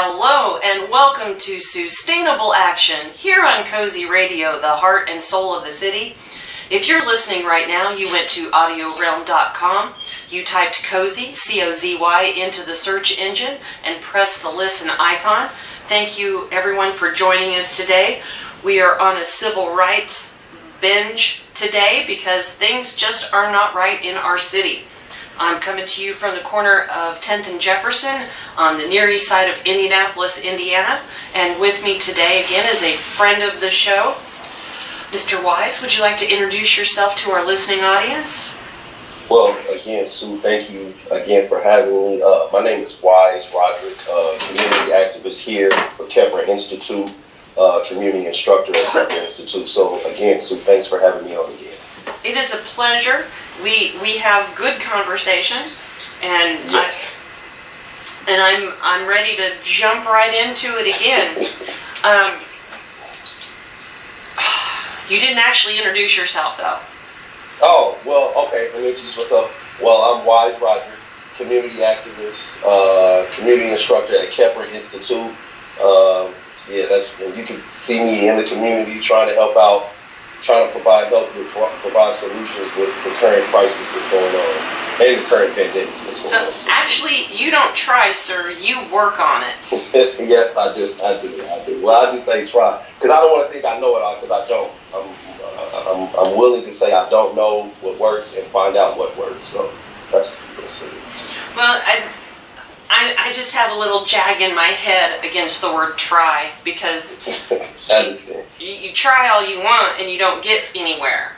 Hello and welcome to SueStainable Action here on Cozy Radio, the heart and soul of the city. If you're listening right now, you went to audiorealm.com, you typed Cozy, C-O-Z-Y, into the search engine and pressed the listen icon. Thank you everyone for joining us today. We are on a civil rights binge today because things just are not right in our city. I'm coming to you from the corner of 10th and Jefferson on the Near East side of Indianapolis, Indiana. And with me today again is a friend of the show, Mr. Wyse. Would you like to introduce yourself to our listening audience? Well, again, Sue, thank you again for having me. My name is Wyse, Roderick, community activist here for Kepler Institute, community instructor at Kepler Institute. So again, Sue, thanks for having me on again. It is a pleasure. We have good conversation, and yes. I'm ready to jump right into it again. You didn't actually introduce yourself, though. Oh, well, okay. Let me introduce myself. Well, I'm Wyse Roderick, community activist, community instructor at Kepler Institute. Yeah, that's you can see me in the community trying to help out. Trying to provide help, provide solutions with the current crisis that's going on and the current pandemic that's going on. So actually, you don't try, sir. You work on it. Yes, I do. Well, I just say try because I don't want to think I know it all because I don't. I'm willing to say I don't know what works and find out what works. So that's. Well, I just have a little jag in my head against the word try because you try all you want and you don't get anywhere.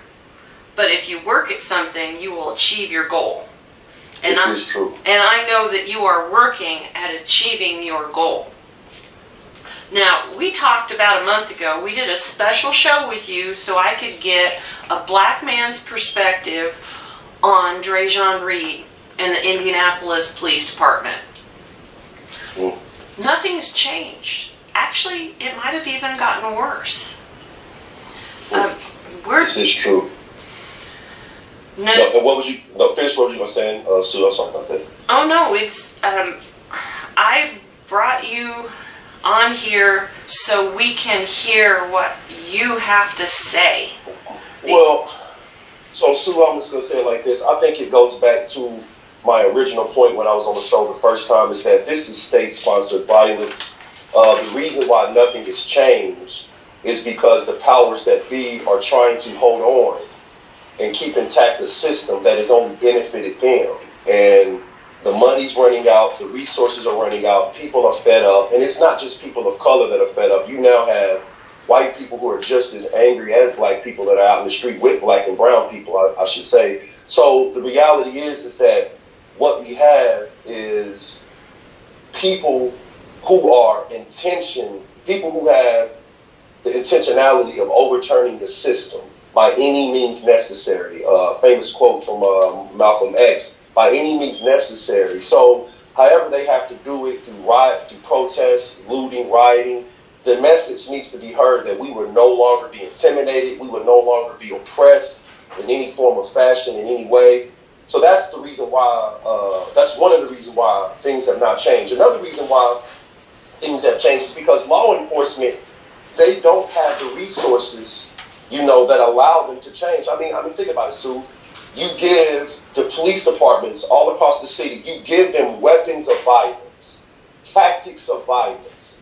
But if you work at something, you will achieve your goal. And this is true. And I know that you are working at achieving your goal. Now, we talked about a month ago, we did a special show with you so I could get a black man's perspective on Drejon Reed and the Indianapolis Police Department. Nothing's changed. Actually, it might have even gotten worse. This is true. No, what was you? No, finish what you were saying, Sue. I'm sorry about that. Oh no, it's. I brought you on here so we can hear what you have to say. Well, so Sue, I'm just gonna say it like this. I think it goes back to my original point when I was on the show the first time is that this is state-sponsored violence. The reason why nothing has changed is because the powers that be are trying to hold on and keep intact a system that has only benefited them. And the money's running out, the resources are running out, people are fed up, and it's not just people of color that are fed up. You now have white people who are just as angry as black people that are out in the street with black and brown people, I should say. So the reality is that what we have is people who are people who have the intentionality of overturning the system by any means necessary. Famous quote from Malcolm X, by any means necessary. So however they have to do it, through protests, looting, rioting, the message needs to be heard that we will no longer be intimidated, we will no longer be oppressed in any form of fashion, in any way. So that's the reason why, that's one of the reasons why things have not changed. Another reason why things have changed is because law enforcement, they don't have the resources, that allow them to change. I mean, think about it, Sue. You give the police departments all across the city, you give them weapons of violence, tactics of violence.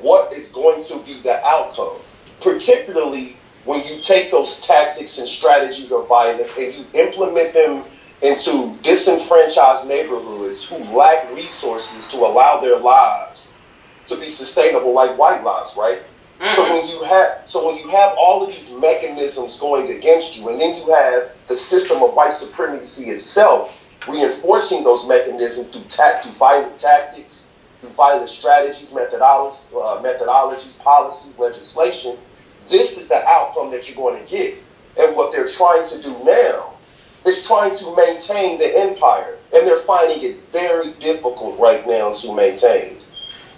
What is going to be the outcome? Particularly when you take those tactics and strategies of violence and you implement them into disenfranchised neighborhoods who lack resources to allow their lives to be sustainable like white lives, right? Mm-hmm. So when you have all of these mechanisms going against you, and then you have the system of white supremacy itself reinforcing those mechanisms through violent tactics, through violent strategies, methodologies, policies, legislation, this is the outcome that you're going to get. And what they're trying to do now is trying to maintain the empire, and they're finding it very difficult right now to maintain.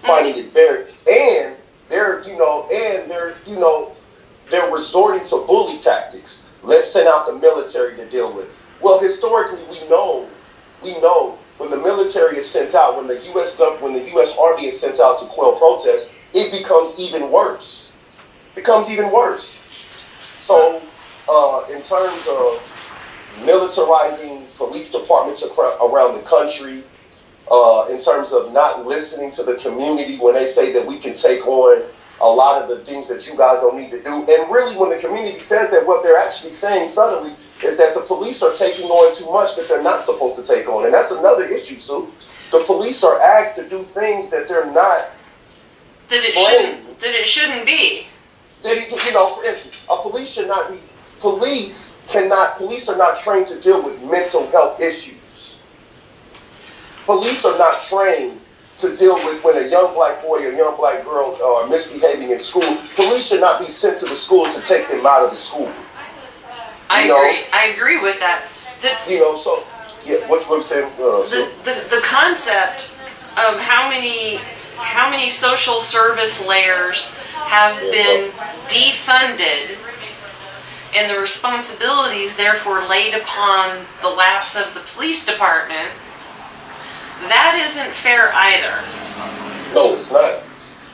Finding it very, and they're resorting to bully tactics. Let's send out the military to deal with it. Well, historically, we know when the military is sent out, when the U.S. Army is sent out to quell protests, it becomes even worse. Becomes even worse. So, in terms of militarizing police departments around the country, in terms of not listening to the community when they say that we can take on a lot of the things that you guys don't need to do. And really, when the community says that, what they're actually saying suddenly is that the police are taking on too much that they're not supposed to take on. And that's another issue, Sue. The police are asked to do things that they're not that it shouldn't be. You know, for instance, police should not be. Police are not trained to deal with mental health issues. Police are not trained to deal with when a young black boy or young black girl are misbehaving in school. Police should not be sent to the school to take them out of the school. I agree with that. So yeah, what I'm saying. The concept of how many social service layers have been defunded, and the responsibilities therefore laid upon the laps of the police department. That isn't fair either. No, it's not.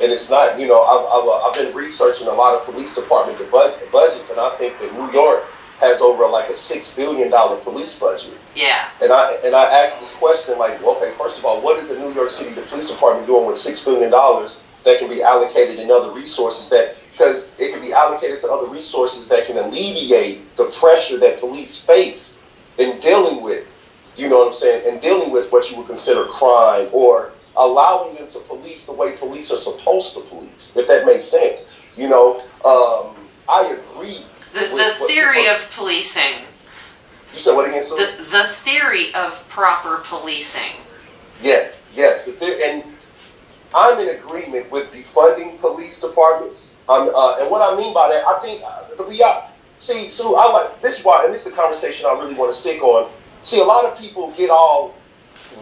And it's not, I've been researching a lot of police department budgets, and I think that New York has over like a $6 billion police budget. Yeah. And I asked this question, like, okay, first of all, what is the New York City Police Department doing with $6 billion that can be allocated in other resources because it can be allocated to other resources that can alleviate the pressure that police face in dealing with, you know what I'm saying, and dealing with what you would consider crime, or allowing them to police the way police are supposed to police, if that makes sense. I agree. The theory of policing. You said what again, Sue? The theory of proper policing. Yes. And I'm in agreement with defunding police departments. And what I mean by that, I think Sue, I like this. Why, and this is the conversation I really want to stick on. See, a lot of people get all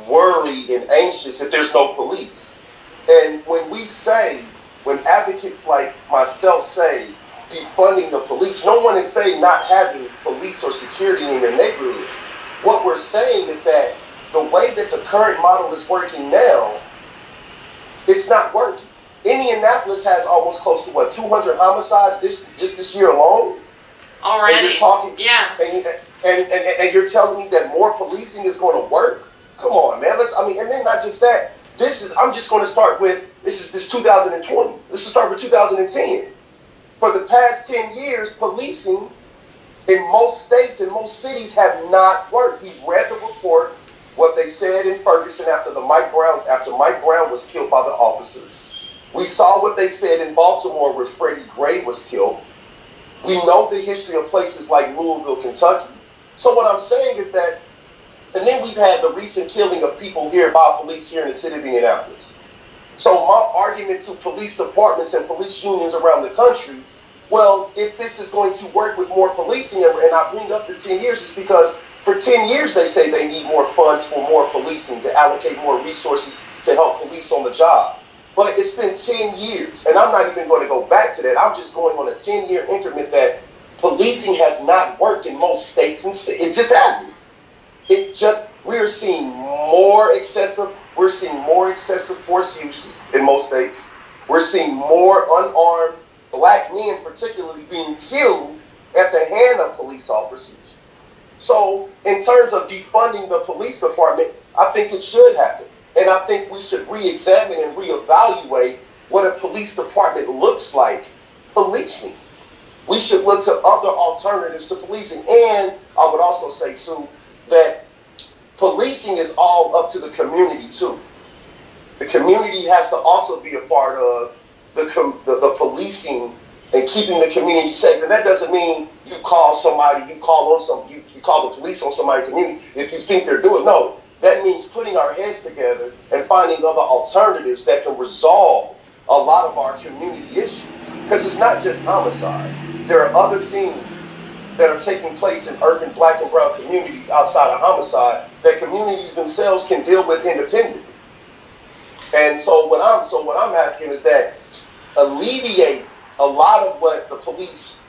worried and anxious if there's no police. And when advocates like myself say defunding the police, no one is saying not having police or security in your neighborhood. What we're saying is that the way that the current model is working now, it's not working. Indianapolis has almost close to 200 homicides this year alone. Already. And you're talking, yeah. And you're telling me that more policing is going to work? Come on, man. And then not just that. I'm just going to start with this 2020. Let's start with 2010. For the past 10 years, policing in most states and most cities have not worked. We've read the report, what they said in Ferguson after Mike Brown was killed by the officers. We saw what they said in Baltimore where Freddie Gray was killed. We know the history of places like Louisville, Kentucky. So what I'm saying is that, and then we've had the recent killing of people here by police here in the city of Indianapolis. So my argument to police departments and police unions around the country, well, if this is going to work with more policing, and I bring up the 10 years, is because for 10 years they say they need more funds for more policing, to allocate more resources to help police on the job. But it's been 10 years, and I'm not even going to go back to that. I'm just going on a 10-year increment that policing has not worked in most states, and it just hasn't. We're seeing more excessive force uses in most states. We're seeing more unarmed black men particularly being killed at the hand of police officers. So in terms of defunding the police department, I think it should happen. And I think we should re-examine and reevaluate what a police department looks like policing. We should look to other alternatives to policing. And I would also say, Sue, that policing is all up to the community, too. The community has to also be a part of the policing and keeping the community safe. And that doesn't mean you call the police on somebody's community if you think they're doing. No, that means putting our heads together and finding other alternatives that can resolve a lot of our community issues. Because it's not just homicide. There are other things that are taking place in urban black and brown communities outside of homicide that communities themselves can deal with independently. And so what I'm asking is that alleviate a lot of what the police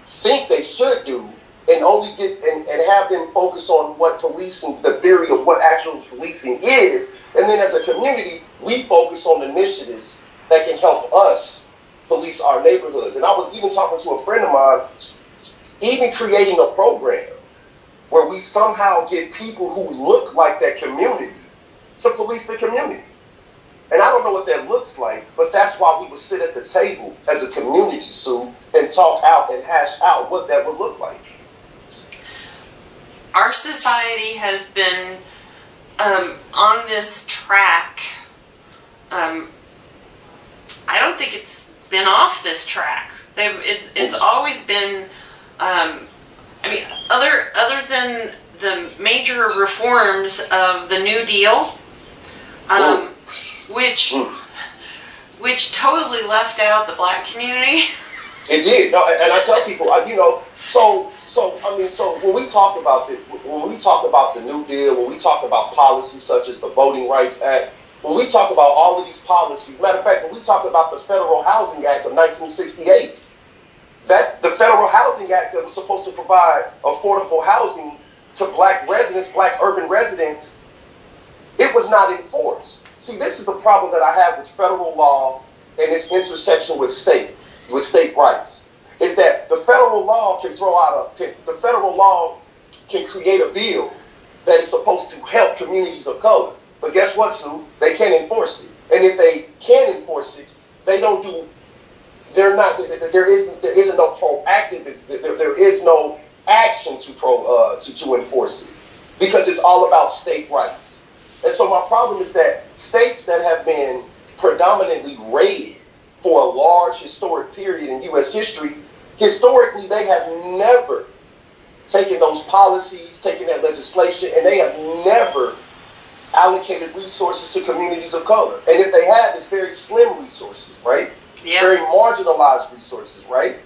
think they should do and only get and have them focus on what policing, the theory of what actual policing is, and then as a community, we focus on initiatives that can help us police our neighborhoods. And I was even talking to a friend of mine, even creating a program where we somehow get people who look like that community to police the community. And I don't know what that looks like, but that's why we would sit at the table as a community, Sue, and talk out and hash out what that would look like. Our society has been on this track. I don't think it's been off this track. It's always been. I mean, other than the major reforms of the New Deal, which totally left out the black community. It did. No, and I tell people, so when we talk about the New Deal, when we talk about policies such as the Voting Rights Act, when we talk about all of these policies, matter of fact, when we talk about the Federal Housing Act of 1968, that the Federal Housing Act that was supposed to provide affordable housing to black residents, black urban residents, it was not enforced. See, this is the problem that I have with federal law and its intersection with state rights, is that the federal law can create a bill that is supposed to help communities of color. But guess what, Sue? They can't enforce it. And if they can enforce it, there isn't no proactive, there is no action to enforce it, because it's all about state rights. And so my problem is that states that have been predominantly red for a large historic period in U.S. history, historically they have never taken those policies, taken that legislation, and they have never allocated resources to communities of color. And if they have, it's very slim resources, right? Yeah. Very marginalized resources, right?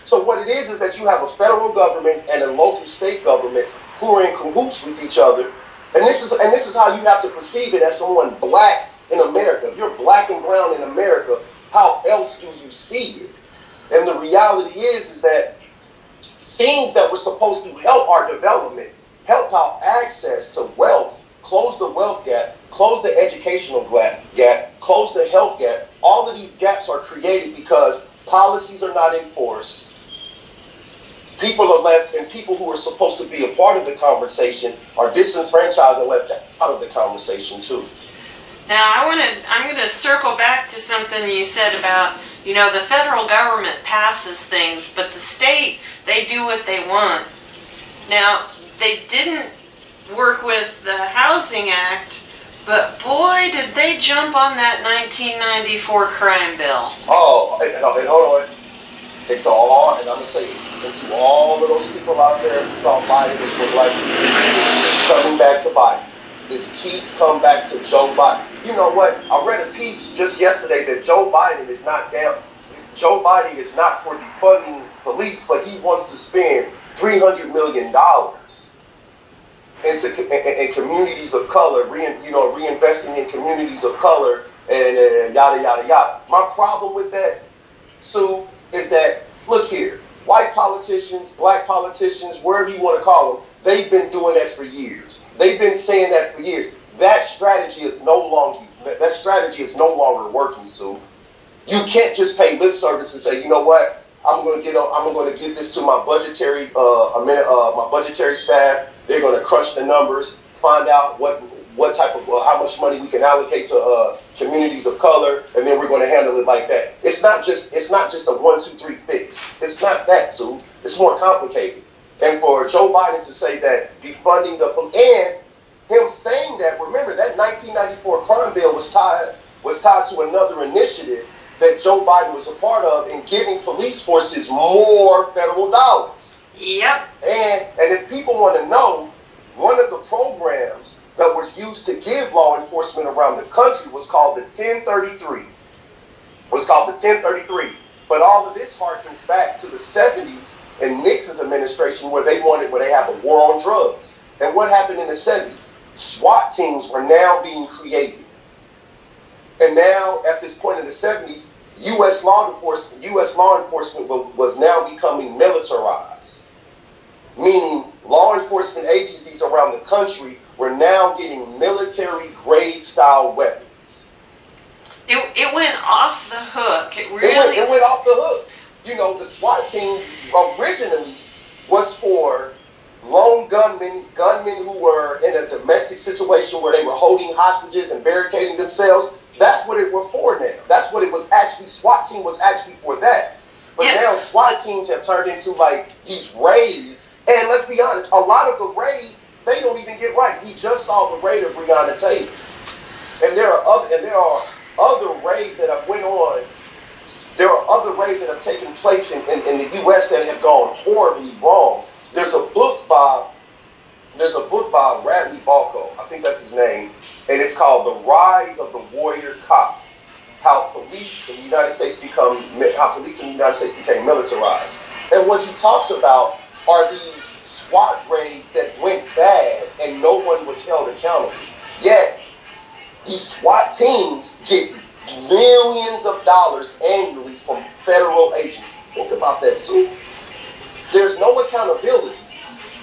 So what it is that you have a federal government and a local state governments who are in cahoots with each other. And this is how you have to perceive it as someone black in America. If you're black and brown in America, how else do you see it? And the reality is that things that were supposed to help our development, help our access to wealth, close the wealth gap, close the educational gap, close the health gap, all of these gaps are created because policies are not enforced. People are left, and people who are supposed to be a part of the conversation are disenfranchised and left out of the conversation too. Now, I'm going to circle back to something you said about, the federal government passes things, but the state, they do what they want. Now, they didn't work with the Housing Act, but boy, did they jump on that 1994 crime bill. Oh, and hold on. It's all, and I'm going to say, to all of those people out there who thought Biden was like, it's coming back to Biden. This keeps coming back to Joe Biden. You know what? I read a piece just yesterday that Joe Biden is not down. Joe Biden is not for defunding police, but he wants to spend $300 million in communities of color, reinvesting in communities of color, and yada, yada, yada. My problem with that, Sue, is that, look here, white politicians, black politicians, wherever you want to call them, they've been doing that for years. They've been saying that for years. That strategy is no longer working, Sue. You can't just pay lip service and say, you know what, I'm going to give this to my budgetary staff. They're going to crunch the numbers, find out what type of how much money we can allocate to communities of color, and then we're going to handle it like that. It's not just a 1, 2, 3 fix. It's not that, Sue. It's more complicated. And for Joe Biden to say that defunding the police, and him saying that, remember that 1994 crime bill was tied to another initiative that Joe Biden was a part of in giving police forces more federal dollars. Yep. And if people want to know, one of the programs that was used to give law enforcement around the country was called the 1033. But all of this harkens back to the 70s and Nixon's administration where they have a war on drugs. And what happened in the 70s? SWAT teams were now being created. And now, at this point in the 70s, U.S. law enforcement was now becoming militarized. meaning law enforcement agencies around the country were now getting military-grade style weapons. It went off the hook. It really... It went off the hook. You know, the SWAT team originally was for lone gunmen who were in a domestic situation where they were holding hostages and barricading themselves. That's what it was for now. That's what it was actually, SWAT team was actually for that. But now SWAT teams have turned into like these raids. And let's be honest, a lot of the raids, they don't even get right. We just saw the raid of Breonna Taylor. And there are other raids that have went on. There are other raids that have taken place in the U.S. that have gone horribly wrong. There's a book by Radley Balko, I think that's his name, and it's called The Rise of the Warrior Cop: How police in the United States became militarized. And what he talks about are these SWAT raids that went bad and no one was held accountable. Yet these SWAT teams get millions of dollars annually from federal agencies. Think about that, Sue. There's no accountability,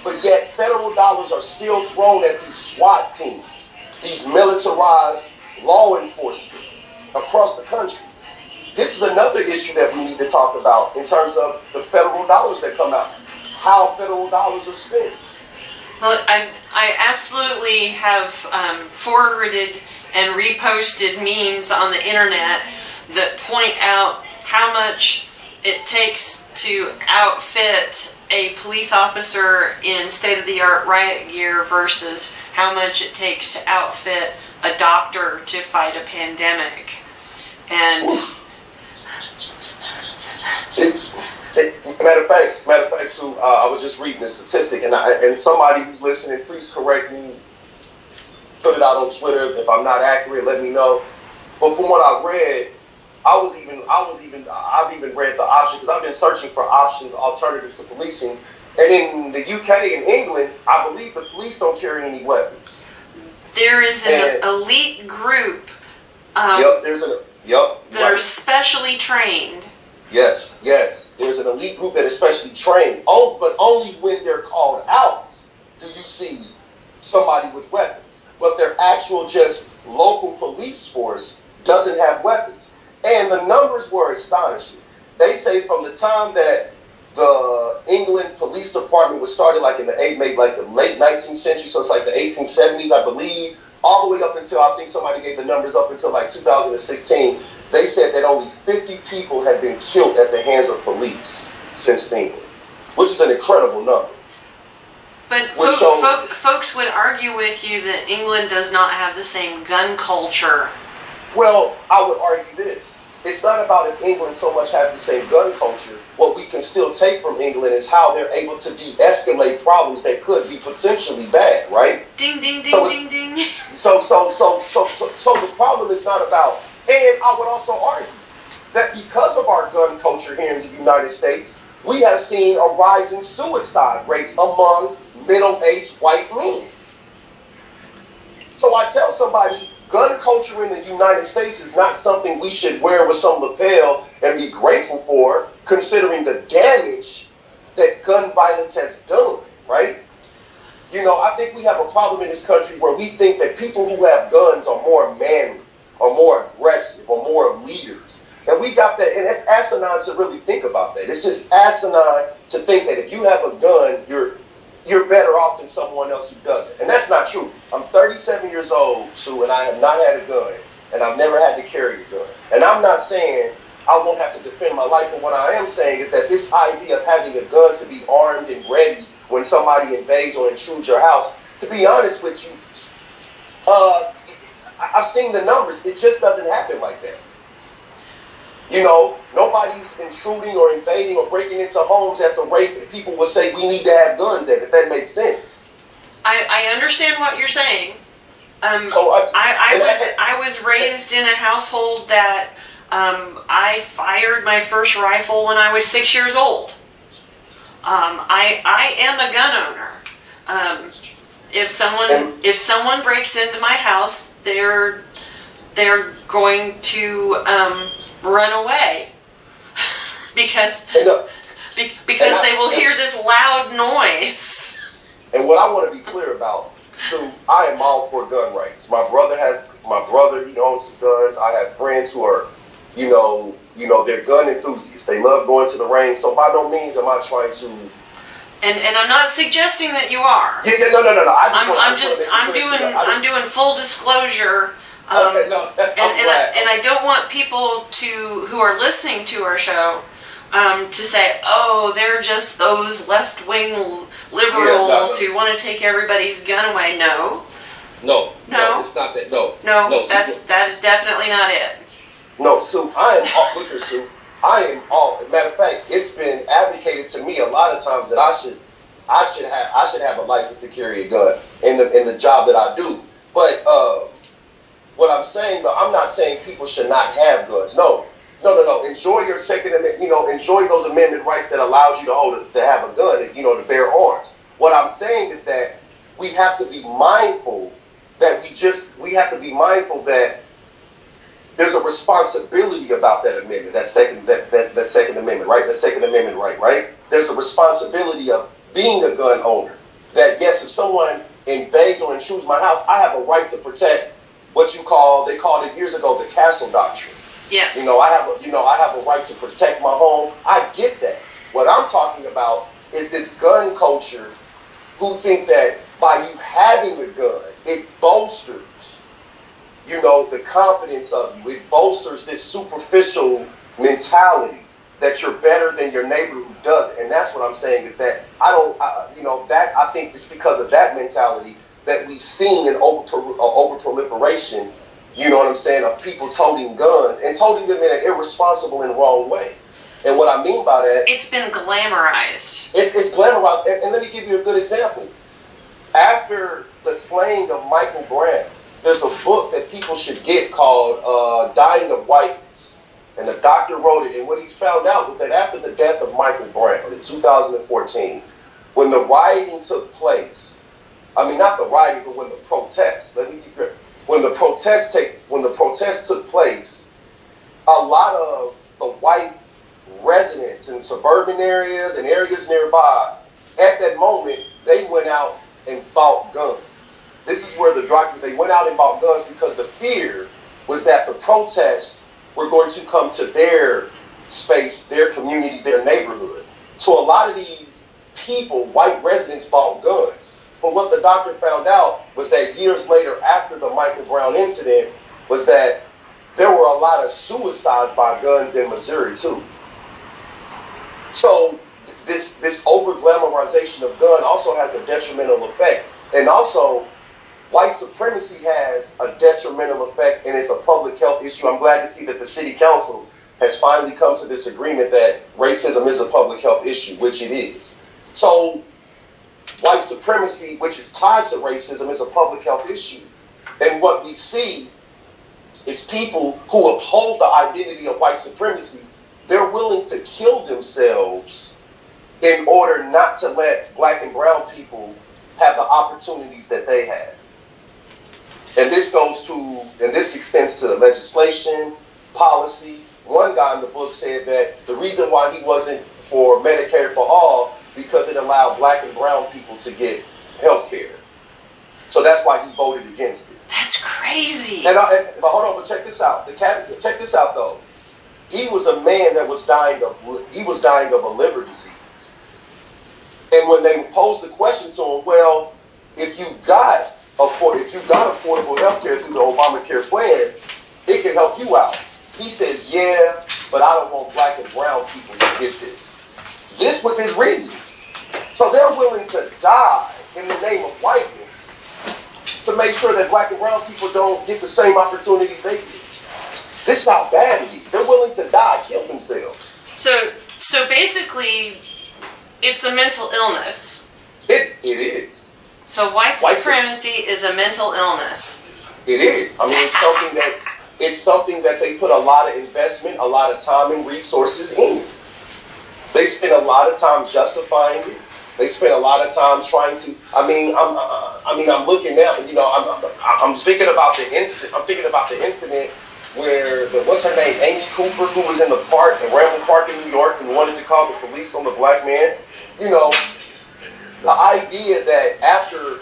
but yet federal dollars are still thrown at these SWAT teams, these militarized law enforcement across the country. This is another issue that we need to talk about in terms of the federal dollars that come out, how federal dollars are spent. Well, I absolutely have forwarded and reposted memes on the internet that point out how much it takes to outfit a police officer in state-of-the-art riot gear versus how much it takes to outfit a doctor to fight a pandemic. And matter of fact, Sue, I was just reading a statistic, and somebody who's listening, please correct me, put it out on Twitter if I'm not accurate, let me know. But from what I read, I've even read the option, because I've been searching for options, alternatives to policing. And in the UK and England, I believe the police don't carry any weapons. There is an elite group that are specially trained. Yes. There's an elite group that is specially trained. But only when they're called out do you see somebody with weapons. But their actual just local police force doesn't have weapons. And the numbers were astonishing. They say from the time that the England Police Department was started, like in the late 19th century, so it's like the 1870s, I believe, all the way up until, I think somebody gave the numbers up until like 2016, they said that only 50 people had been killed at the hands of police since England, which is an incredible number. But folks would argue with you that England does not have the same gun culture. Well, I would argue this. It's not about if England so much has the same gun culture. What we can still take from England is how they're able to de-escalate problems that could be potentially bad, right? Ding, ding, ding, ding, ding. So the problem is not about, and I would also argue that because of our gun culture here in the United States, we have seen a rise in suicide rates among middle-aged white men. So I tell somebody, gun culture in the United States is not something we should wear with some lapel and be grateful for, considering the damage that gun violence has done, right? You know, I think we have a problem in this country where we think that people who have guns are more manly, or more aggressive, or more leaders. And we got that, and it's asinine to really think about that. It's just asinine to think that if you have a gun, you're better off than someone else who doesn't. And that's not true. I'm 37 years old, Sue, and I have not had a gun, and I've never had to carry a gun. And I'm not saying I won't have to defend my life, but what I am saying is that this idea of having a gun to be armed and ready when somebody invades or intrudes your house, to be honest with you, I've seen the numbers. It just doesn't happen like that. You know, nobody's intruding or invading or breaking into homes at the rate that people would say we need to have guns at, if that makes sense. I understand what you're saying. I was raised in a household that I fired my first rifle when I was 6 years old. I am a gun owner. If someone breaks into my house, they're going to run away because Because they will hear this loud noise. And what I want to be clear about, so I am all for gun rights. My brother, he owns some guns. I have friends who are, they're gun enthusiasts. They love going to the range. So by no means am I trying to. And I'm not suggesting that you are. Yeah, no. I'm doing full disclosure. Okay, no, and I don't want people who are listening to our show to say, oh, they're just those left-wing liberals who want to take everybody's gun away. No, it's not that. No, that is definitely not it. No, Sue, I am all. Look here, Sue. I am all. Matter of fact, it's been advocated to me a lot of times that I should have a license to carry a gun in the job that I do. But what I'm saying, though, I'm not saying people should not have guns. No. Enjoy your Second Amendment. Enjoy those amendment rights that allows you to have a gun, to bear arms. What I'm saying is that we have to be mindful that there's a responsibility about that amendment, that second amendment, right? The Second Amendment right? There's a responsibility of being a gun owner. That yes, if someone invades or intrudes my house, I have a right to protect they called it years ago the castle doctrine. Yes. I have a right to protect my home. I get that. What I'm talking about is this gun culture who think that by you having a gun, it bolsters the confidence of you. It bolsters this superficial mentality that you're better than your neighbor who doesn't. And that's what I'm saying is that I think it's because of that mentality that we've seen an over proliferation, of people toting guns and toting them in an irresponsible and wrong way. And what I mean by that, it's been glamorized. It's glamorized. And let me give you a good example. After the slaying of Michael Brown, there's a book that people should get called Dying of Whiteness. And the doctor wrote it. And what he's found out was that after the death of Michael Brown in 2014, when the rioting took place, not the rioting, but when the protests, when the protests took place, a lot of the white residents in suburban areas and areas nearby, at that moment, they went out and bought guns. This is where they went out and bought guns because the fear was that the protests were going to come to their space, their community, their neighborhood. So a lot of these people, white residents, bought guns. But what the doctor found out was that years later, after the Michael Brown incident, was that there were a lot of suicides by guns in Missouri too. So this over-glamorization of gun also has a detrimental effect. And also, white supremacy has a detrimental effect, and it's a public health issue. I'm glad to see that the city council has finally come to this agreement that racism is a public health issue, which it is. So white supremacy, which is tied to racism, is a public health issue. And what we see is people who uphold the identity of white supremacy, they're willing to kill themselves in order not to let black and brown people have the opportunities that they have. And this extends to legislation, policy. One guy in the book said that the reason why he wasn't for Medicare for all because it allowed black and brown people to get health care. So that's why he voted against it. That's crazy. But hold on, but check this out. Check this out though. He was a man that was dying of a liver disease. And when they posed the question to him, well, if you got affordable health care through the Obamacare plan, it can help you out. He says, yeah, but I don't want black and brown people to get this. This was his reason. So they're willing to die in the name of whiteness to make sure that black and brown people don't get the same opportunities they get. This is how bad it is. They're willing to die, kill themselves. So basically, it's a mental illness. It is. So white supremacy is a mental illness. It is. I mean, it's something that they put a lot of investment, a lot of time and resources in. They spend a lot of time justifying it. They spend a lot of time trying to. I'm looking now. I'm thinking about the incident. I'm thinking about the incident where what's her name, Amy Cooper, who was in the park, the Ramble Park in New York, and wanted to call the police on the black man. You know, the idea that after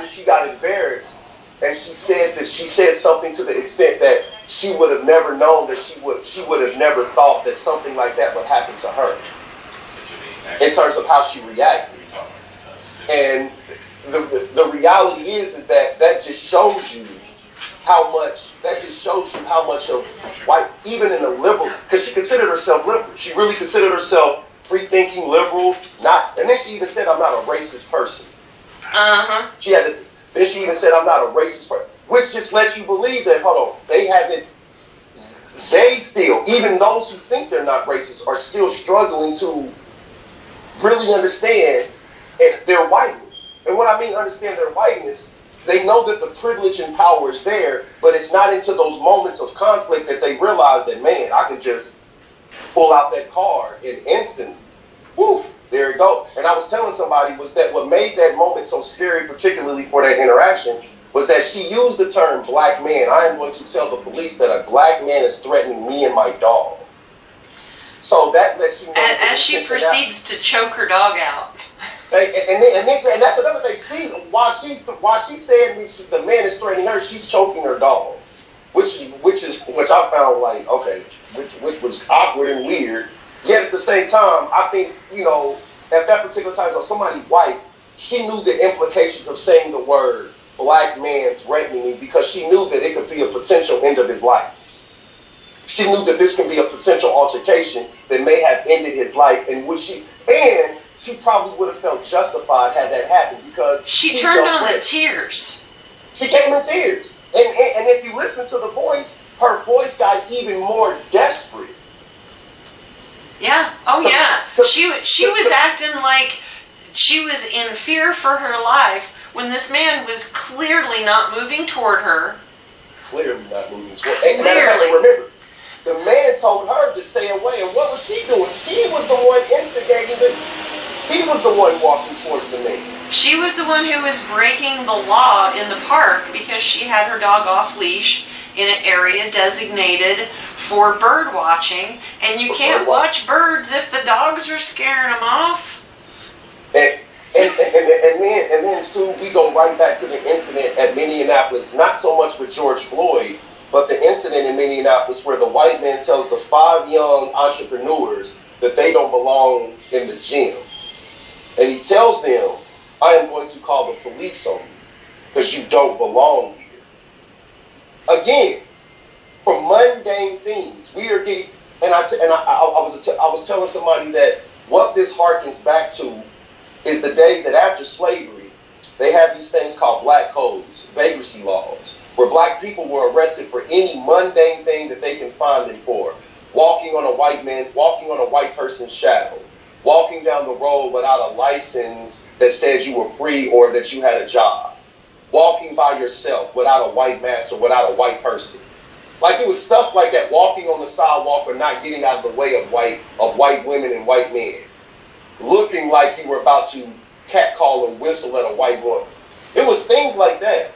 she got embarrassed, and she said something to the extent that she would have never known that she would have never thought that something like that would happen to her in terms of how she reacted. And the reality is that just shows you how much of white, even in the liberal, because she considered herself liberal. She really considered herself free-thinking, liberal, and then she even said, I'm not a racist person. Uh-huh. Then she even said, I'm not a racist person, which just lets you believe that, hold on, they still, even those who think they're not racist, are still struggling to really understand their whiteness. And what I mean understand their whiteness, they know that the privilege and power is there, but it's not into those moments of conflict that they realize that, man, I can just pull out that card and instantly, woof, there it goes. And I was telling somebody was that what made that moment so scary, particularly for that interaction, was that she used the term black man. I am going to tell the police that a black man is threatening me and my dog. So that lets you know. As she proceeds to choke her dog out. And that's another thing. While she's saying the man is threatening her, she's choking her dog, which I found like, okay, which was awkward and weird. Yet at the same time, I think, you know, at that particular time, so somebody white, she knew the implications of saying the word black man threatening me, because she knew that it could be a potential end of his life. She knew that this could be a potential altercation that may have ended his life, and she probably would have felt justified had that happened, because she turned on the tears. She came in tears, and if you listen to the voice, her voice got even more desperate. Yeah. Oh, yeah. She was acting like she was in fear for her life when this man was clearly not moving toward her. Clearly not moving toward her. And remember, the man told her to stay away, and what was she doing? She was the one instigating it. She was the one walking towards the man. She was the one who was breaking the law in the park because she had her dog off leash in an area designated for bird watching, and you can't watch birds if the dogs are scaring them off. And then Sue, we go right back to the incident at Minneapolis, not so much with George Floyd, but the incident in Minneapolis where the white man tells the 5 young entrepreneurs that they don't belong in the gym. And he tells them, I am going to call the police on you because you don't belong here. Again, from mundane things, we are getting, and I was telling somebody that what this harkens back to is the days that after slavery, they have these things called black codes, vagrancy laws, where black people were arrested for any mundane thing that they can find them for. Walking on a white person's shadow, walking down the road without a license that says you were free or that you had a job, walking by yourself without a white mask or without a white person. Like, it was stuff like that, walking on the sidewalk or not getting out of the way of white women and white men, looking like you were about to catcall or whistle at a white woman. It was things like that.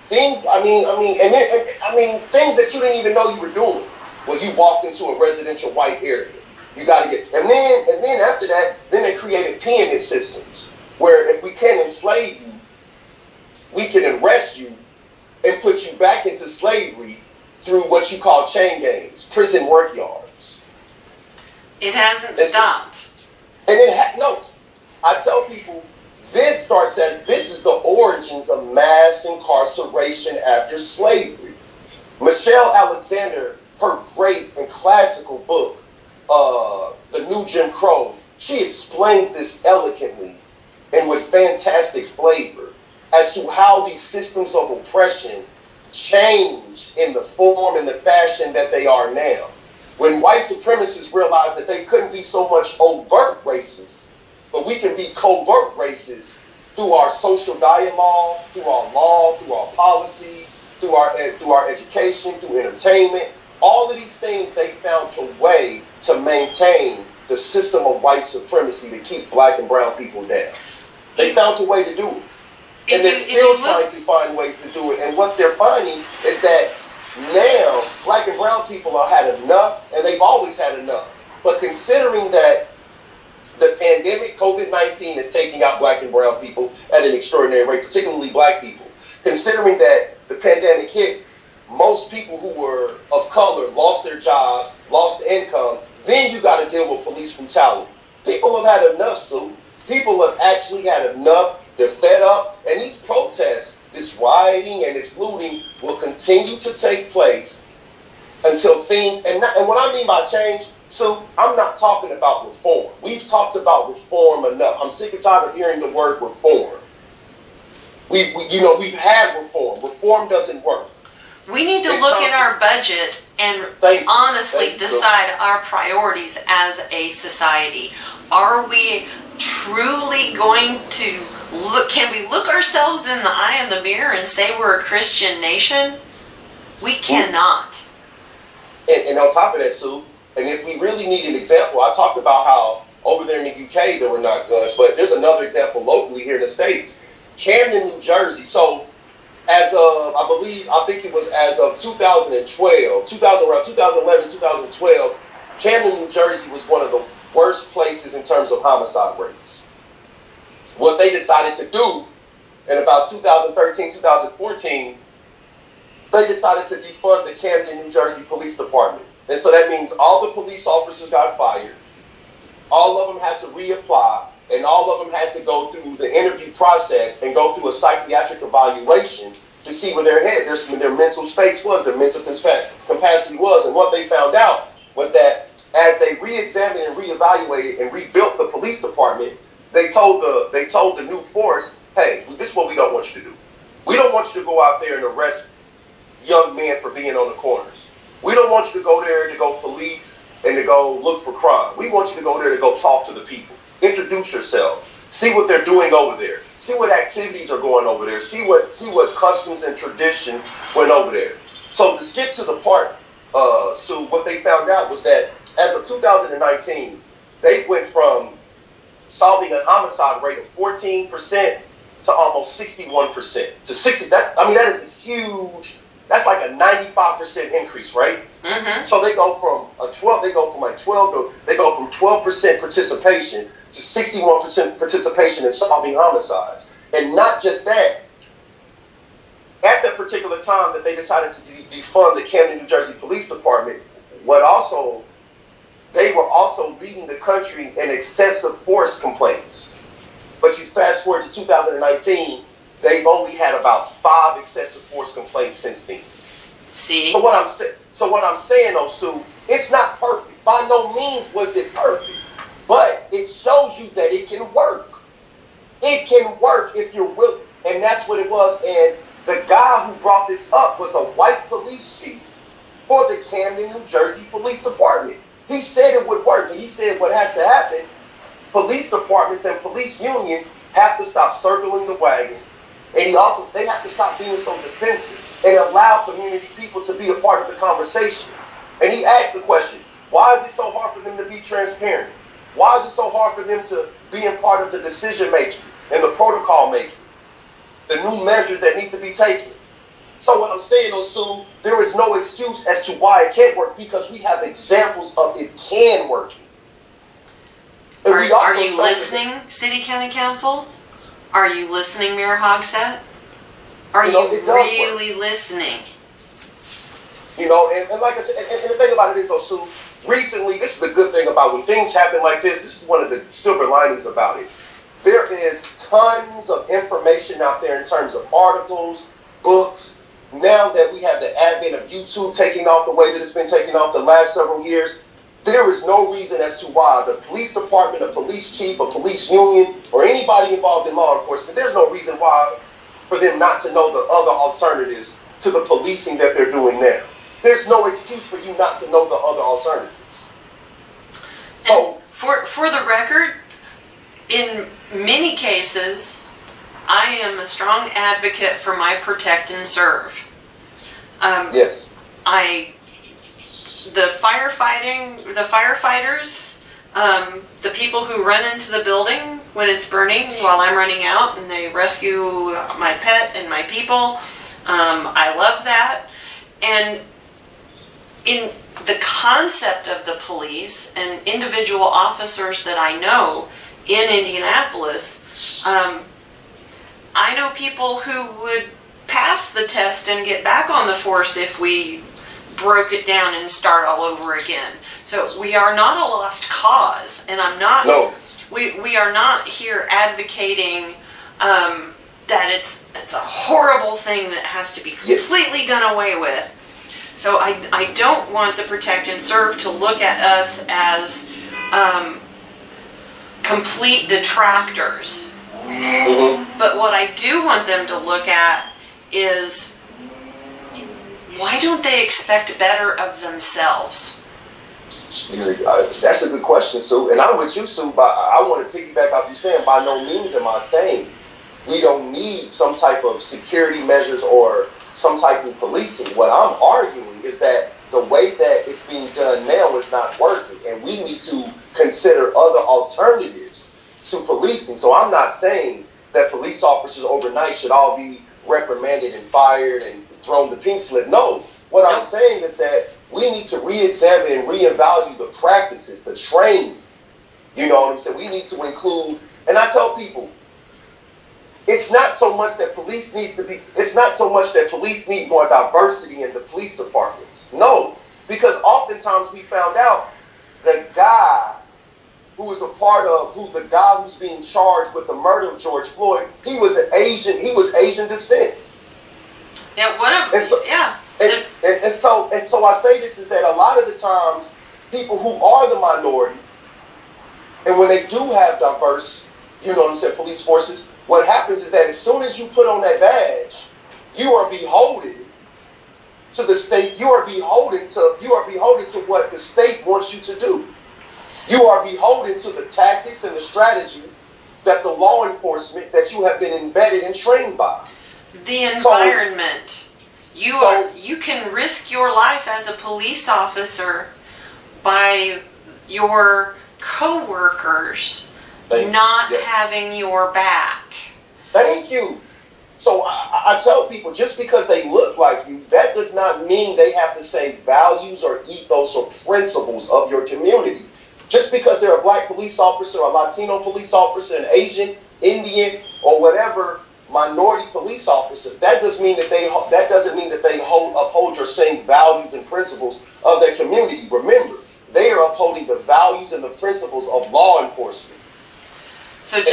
Things, things that you didn't even know you were doing when you walked into a residential white area. You got to get, and then after that, then they created peonage systems where if we can't enslave you, we can arrest you and put you back into slavery through what you call chain gangs, prison work yards. It hasn't stopped. And no, I tell people, this is the origins of mass incarceration after slavery. Michelle Alexander, her great and classical book, The New Jim Crow, she explains this elegantly and with fantastic flavor as to how these systems of oppression change in the form and the fashion that they are now. When white supremacists realized that they couldn't be so much overt racist, but we can be covert racist through our social dialogue, through our law, through our policy, through our education, through entertainment. All of these things, they found a way to maintain the system of white supremacy to keep black and brown people down. They found a way to do it. And they're still trying to find ways to do it. And what they're finding is that now and brown people have had enough, and they've always had enough. But considering that the pandemic, COVID-19, is taking out black and brown people at an extraordinary rate, particularly black people, considering that the pandemic hit, most people who were of color lost their jobs, lost income, then you got to deal with police brutality. People have had enough, Sue. People have actually had enough. They're fed up. And these protests, this rioting and this looting will continue to take place until things, and what I mean by change, so I'm not talking about reform. We've talked about reform enough. I'm sick and tired of hearing the word reform. We've had reform. Reform doesn't work. We need to look at our budget and honestly decide our priorities as a society. Are we truly going to look, can we look ourselves in the eye of the mirror and say we're a Christian nation? We cannot. And on top of that, Sue, and if we really need an example, I talked about how over there in the UK there were not guns, but there's another example locally here in the States. Camden, New Jersey. So as of, I think it was as of 2011, 2012, Camden, New Jersey was one of the worst places in terms of homicide rates. What they decided to do in about 2013, 2014, they decided to defund the Camden, New Jersey Police Department. And so that means all the police officers got fired, all of them had to reapply, and all of them had to go through the interview process and go through a psychiatric evaluation to see where their mental space was, their mental capacity was. And what they found out was that as they re-examined and re-evaluated and rebuilt the police department, they told the new force, hey, this is what we don't want you to do. We don't want you to go out there and arrest young men for being on the corners. We don't want you to go there to go police and to go look for crime. We want you to go there to go talk to the people. Introduce yourself. See what they're doing over there. See what activities are going over there. See what customs and traditions went over there. So to skip to the part, Sue, what they found out was that as of 2019, they went from solving a homicide rate of 14% to almost 61%. To 60, that is a huge. That's like a 95% increase, right? Mm-hmm. So they go from 12% participation to 61% participation in solving homicides. And not just that, at that particular time that they decided to defund the Camden, New Jersey Police Department, they were also leading the country in excessive force complaints. But you fast forward to 2019, they've only had about 5 excessive force complaints since then. See? So what I'm saying, though, Sue, it's not perfect. By no means was it perfect. But it shows you that it can work. It can work if you're willing. And that's what it was. And the guy who brought this up was a white police chief for the Camden, New Jersey Police Department. He said it would work. And he said what has to happen, police departments and police unions have to stop circling the wagons. And they have to stop being so defensive and allow community people to be a part of the conversation. And he asked the question, why is it so hard for them to be transparent? Why is it so hard for them to be a part of the decision making and the protocol making, the new measures that need to be taken? So what I'm saying, Sue, there is no excuse as to why it can't work because we have examples of it can work. Are you listening, City County Council? Are you listening, Mayor Hogsett? Are you really listening? And like I said, and the thing about it is, Sue, recently, this is the good thing about when things happen like this is one of the silver linings about it. There is tons of information out there in terms of articles, books. Now that we have the advent of YouTube taking off the way that it's been taking off the last several years, there is no reason as to why the police department, a police chief, a police union, or anybody involved in law enforcement, there's no reason why for them not to know the other alternatives to the policing that they're doing now. There's no excuse for you not to know the other alternatives. So, for the record, in many cases, I am a strong advocate for my protect and serve. Yes. The firefighters, the people who run into the building when it's burning while I'm running out and they rescue my pet and my people, I love that. And in the concept of the police and individual officers that I know in Indianapolis, I know people who would pass the test and get back on the force if we broke it down and start all over again. So we are not a lost cause, and I'm not. No. We are not here advocating that it's a horrible thing that has to be completely done away with. So I don't want the Protect and Serve to look at us as complete detractors. But what I do want them to look at is, why don't they expect better of themselves? That's a good question, Sue. And I'm with you, Sue, but I want to piggyback off you saying, by no means am I saying we don't need some type of security measures or some type of policing. What I'm arguing is that the way that it's being done now is not working, and we need to consider other alternatives to policing. So I'm not saying that police officers overnight should all be reprimanded and fired and thrown the pink slip. No. What I'm saying is that we need to re-examine and reevaluate the practices, the training. You know what I'm saying? We need to include, and I tell people, it's not so much that police need more diversity in the police departments. No, because oftentimes we found out the guy who's being charged with the murder of George Floyd, he was Asian descent. Yeah, And so I say this is that a lot of the times people who are the minority, and when they do have diverse, you know what I'm saying, police forces, what happens is that as soon as you put on that badge, you are beholden to the state. You are beholden to what the state wants you to do. You are beholden to the tactics and the strategies that the law enforcement that you have been embedded and trained by. The environment. You can risk your life as a police officer by your co-workers not having your back. Thank you. So I tell people, just because they look like you, that does not mean they have the same values or ethos or principles of your community. Just because they're a black police officer, a Latino police officer, an Asian, Indian, or whatever minority police officer, that doesn't mean that they uphold your same values and principles of their community. Remember, they are upholding the values and the principles of law enforcement. So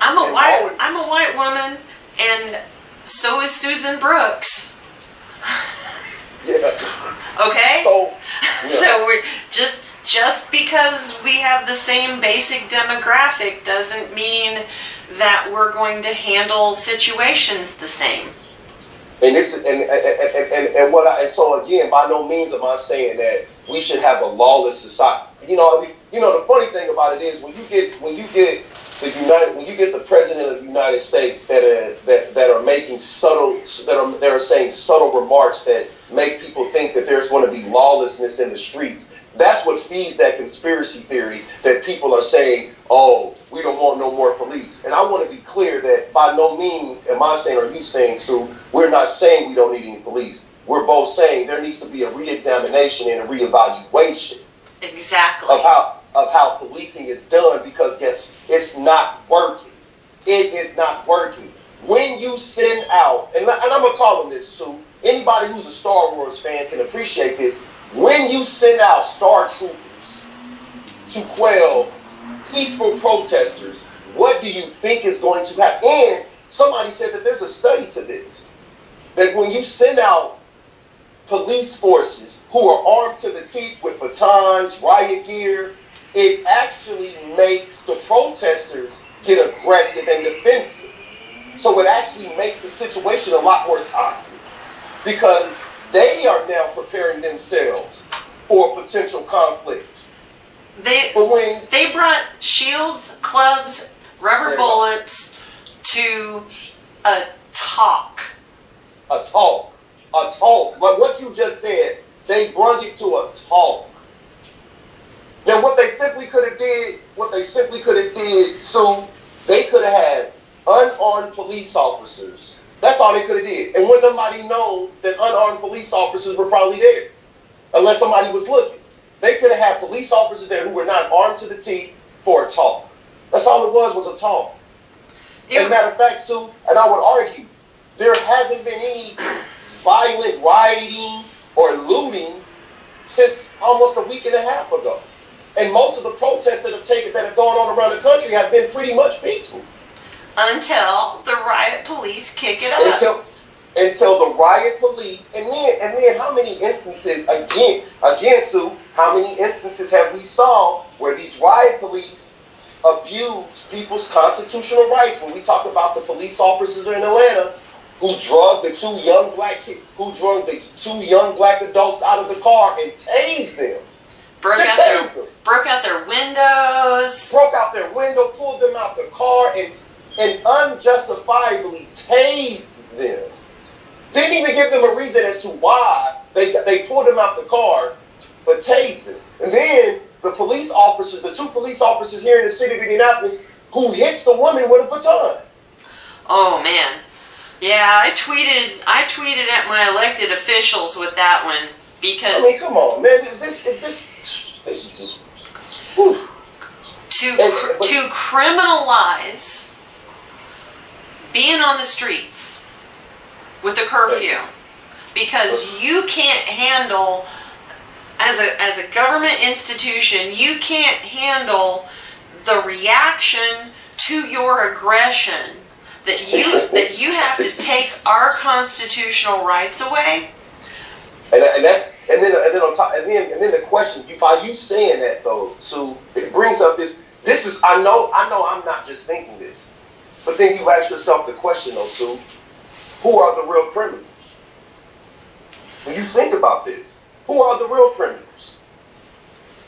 I'm a white woman, and so is Susan Brooks. Yeah. Okay? So, yeah. So we're just because we have the same basic demographic doesn't mean that we're going to handle situations the same. And this so again, by no means am I saying that we should have a lawless society. The funny thing about it is when you get the president of the United States that are making saying subtle remarks that make people think that there's going to be lawlessness in the streets. That's what feeds that conspiracy theory that people are saying, oh, we don't want no more police. And I want to be clear that by no means am I saying, or you saying, Sue, we're not saying we don't need any police. We're both saying there needs to be a re-examination and a re-evaluation. Exactly. Of how policing is done, because it's not working. It is not working. When you send out, and I'm going to call them this, Sue, anybody who's a Star Wars fan can appreciate this. When you send out Star Troopers to quell peaceful protesters, what do you think is going to happen? And somebody said that there's a study to this, that when you send out police forces who are armed to the teeth with batons, riot gear, it actually makes the protesters get aggressive and defensive. So it actually makes the situation a lot more toxic, because they are now preparing themselves for a potential conflict. They brought shields, clubs, rubber bullets to a talk. A talk. Like what you just said, they brought it to a talk. Now what they simply could have did, so they could have had unarmed police officers That's all they could have did. And wouldn't nobody know that unarmed police officers were probably there, unless somebody was looking. They could have had police officers there who were not armed to the teeth for a talk. That's all it was a talk. As a matter of fact, Sue, and I would argue, there hasn't been any violent rioting or looting since almost a week and a half ago. And most of the protests that have gone on around the country have been pretty much peaceful. Until the riot police kick it up. Until the riot police, and then how many instances, again, Sue, how many instances have we saw where these riot police abuse people's constitutional rights? When we talk about the police officers in Atlanta who drugged the two young black adults out of the car and tased them. Broke out their windows. Broke out their window, pulled them out the car, and unjustifiably tased them. Didn't even give them a reason as to why they pulled them out the car, but tased them. And then the police officers, the two police officers here in the city of Indianapolis, who hits the woman with a baton. Oh man, yeah, I tweeted at my elected officials with that one because I mean, come on, man, this is just whew. to criminalize being on the streets with a curfew because you can't handle, as a government institution, you can't handle the reaction to your aggression that you have to take our constitutional rights away. And then the question, by you saying that though, Sue, it brings up this is I know I'm not just thinking this, but then you ask yourself the question though, Sue, who are the real criminals? When you think about this, who are the real criminals?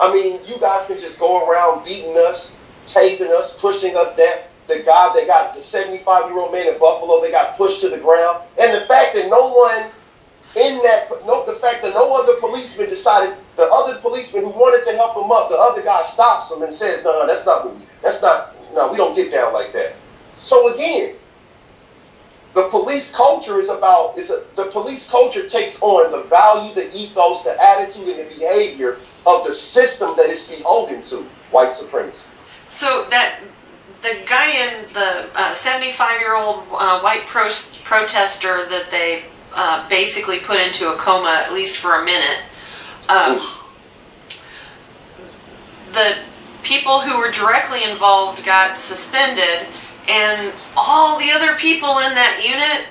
I mean, you guys can just go around beating us, tasing us, pushing us down. The guy that got the 75-year-old man in Buffalo, they got pushed to the ground. And the fact that the fact that no other policeman decided, the other policeman who wanted to help him up, the other guy stops him and says, no, we don't get down like that. So again, the police culture the police culture takes on the value, the ethos, the attitude, and the behavior of the system that it's beholden to, white supremacy. So that the guy in the 75-year-old white protester that they basically put into a coma, at least for a minute, the people who were directly involved got suspended, and all the other people in that unit,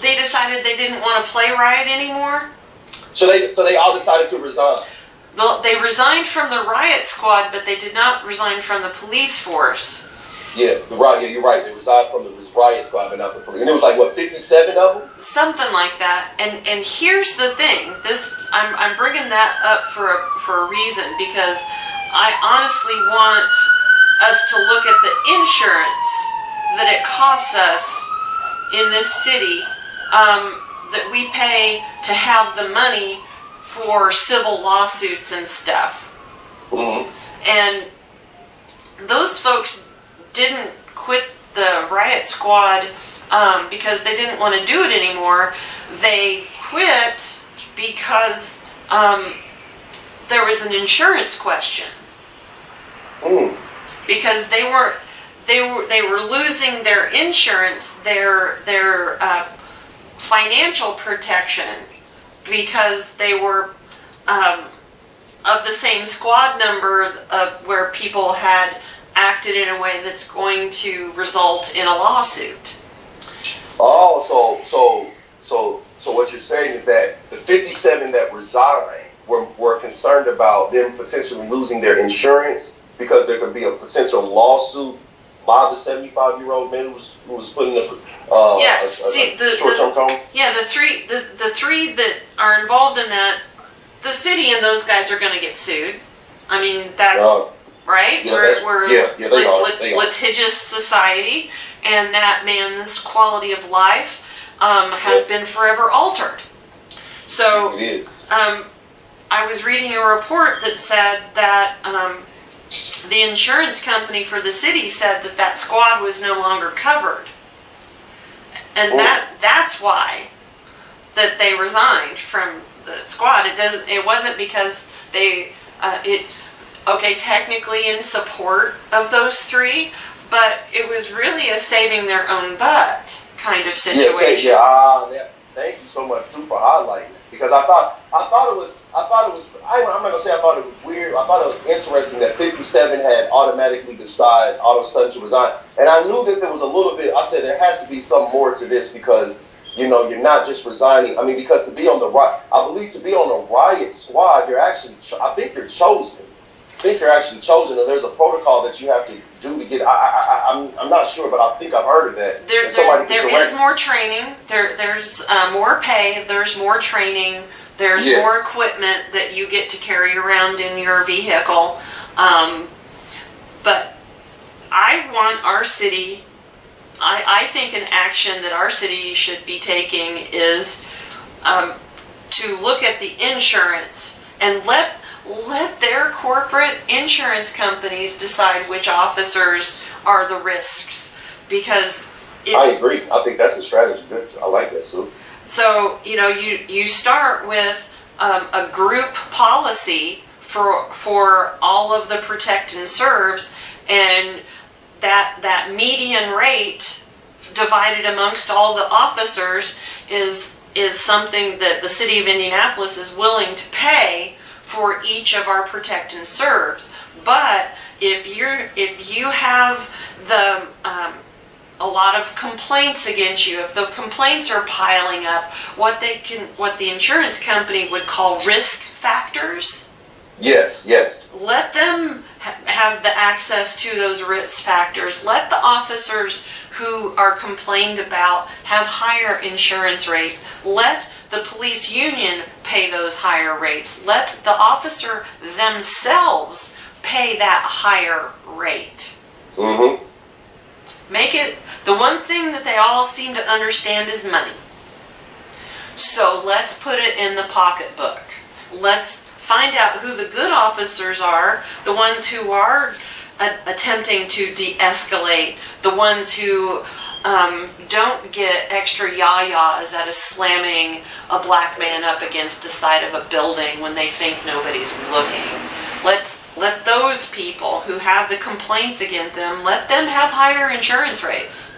they decided they didn't want to play riot anymore. So they all decided to resign. Well, they resigned from the riot squad, but they did not resign from the police force. Yeah, you're right. They resigned from the riot squad, but not the police. And it was like, what, 57 of them? Something like that. And here's the thing. I'm bringing that up for a reason, because I honestly want us to look at the insurance that it costs us in this city, that we pay to have the money for civil lawsuits and stuff. Mm-hmm. And those folks didn't quit the riot squad because they didn't want to do it anymore. They quit because there was an insurance question. Because they were losing their insurance, their financial protection, because they were of the same squad number where people had acted in a way that's going to result in a lawsuit. Oh, so what you're saying is that the 57 that resigned were concerned about them potentially losing their insurance because there could be a potential lawsuit by the 75-year-old man who was put in a short-term coma? Yeah, the three that are involved in that, the city and those guys are going to get sued. I mean, that's right. Yeah, we're litigious society, and that man's quality of life has been forever altered. So it is. I was reading a report that said that the insurance company for the city said that squad was no longer covered. And that's why that they resigned from the squad. It wasn't because they technically in support of those three, but it was really a saving their own butt kind of situation. Thank you so much, Sue, for highlighting it, because I'm not gonna say I thought it was weird. I thought it was interesting that 57 had automatically decided all of a sudden to resign, and I knew that there was a little bit. I said there has to be some more to this, because you're not just resigning. I mean, because to be on the riot squad, I think you're chosen. I think you're actually chosen, and there's a protocol that you have to do to get. I'm not sure, but I think I've heard of that. There is more training. There's more pay. There's more training. There's more equipment that you get to carry around in your vehicle. But I want our city. I think an action that our city should be taking is to look at the insurance and let their corporate insurance companies decide which officers are the risks. Because I agree. I think that's a strategy. Good. I like that, Sue. So, you start with a group policy for all of the protect and serves, and that median rate divided amongst all the officers is something that the city of Indianapolis is willing to pay for each of our protect and serves. But if you have a lot of complaints against you, if the complaints are piling up, what the insurance company would call risk factors. Yes. Let them have the access to those risk factors. Let the officers who are complained about have higher insurance rates. Let the police union pay those higher rates. Let the officer themselves pay that higher rate. Mm-hmm. Make it, the one thing that they all seem to understand is money. So let's put it in the pocketbook. Let's find out who the good officers are, the ones who are attempting to de-escalate, the ones who don't get extra yah-yahs out of slamming a black man up against the side of a building when they think nobody's looking. Let those people who have the complaints against them, let them have higher insurance rates.